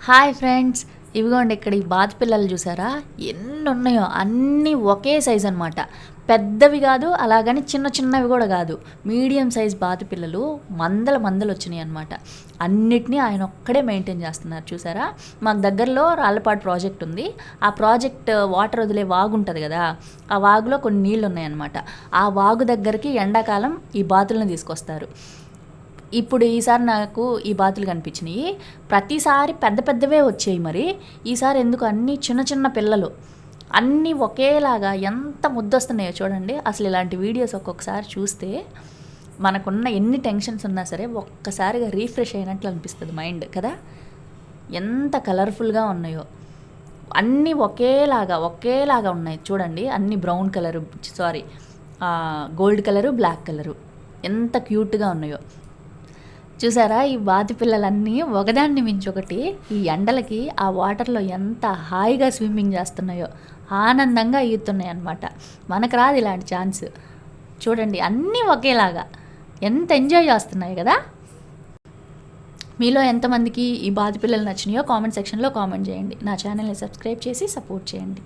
Hi friends, ఇవిగోండి ఇక్కడ ఈ బాతు పిల్లలు చూసారా, ఎన్ని ఉన్నాయో. అన్నీ ఒకే సైజ్ అనమాట. పెద్దవి కాదు, అలాగని చిన్న చిన్నవి కూడా కాదు, మీడియం సైజ్ బాతు పిల్లలు మందలు వచ్చినాయి అనమాట. అన్నిటినీ ఆయన ఒక్కడే మెయింటైన్ చేస్తున్నారు. చూసారా, మాకు దగ్గరలో రాళ్ళపాడు ప్రాజెక్ట్ ఉంది. ఆ ప్రాజెక్ట్ వాటర్ వదిలే వాగు ఉంటుంది కదా, ఆ వాగులో కొన్ని నీళ్ళు ఉన్నాయన్నమాట. ఆ వాగు దగ్గరికి ఎండాకాలం ఈ బాతులను తీసుకొస్తారు. ఇప్పుడు ఈసారి నాకు ఈ బాతులు కనిపించినాయి. ప్రతిసారి పెద్ద పెద్దవే వచ్చాయి. మరి ఈసారి ఎందుకు అన్నీ చిన్న చిన్న పిల్లలు అన్నీ ఒకేలాగా ఎంత ముద్దొస్తున్నాయో చూడండి. అసలు ఇలాంటి వీడియోస్ ఒక్కొక్కసారి చూస్తే మనకున్న ఎన్ని టెన్షన్స్ ఉన్నా సరే ఒక్కసారిగా రీఫ్రెష్ అయినట్లు అనిపిస్తుంది మైండ్ కదా. ఎంత కలర్ఫుల్గా ఉన్నాయో, అన్నీ ఒకేలాగా ఉన్నాయి చూడండి. అన్నీ brown colour, gold colour, black colour, ఎంత క్యూట్గా ఉన్నాయో చూసారా. ఈ బాతి పిల్లలన్నీ ఒకదాన్ని మించి ఒకటి ఈ ఎండలకి ఆ వాటర్లో ఎంత హాయిగా స్విమ్మింగ్ చేస్తున్నాయో, ఆనందంగా ఈదుతున్నాయి అన్నమాట. మనకు రాదు ఇలాంటి ఛాన్స్. చూడండి, అన్నీ ఒకేలాగా ఎంత ఎంజాయ్ చేస్తున్నాయి కదా. మీలో ఎంతమందికి ఈ బాతి పిల్లలు నచ్చినాయో కామెంట్ సెక్షన్లో కామెంట్ చేయండి. నా ఛానల్ని సబ్స్క్రైబ్ చేసి సపోర్ట్ చేయండి.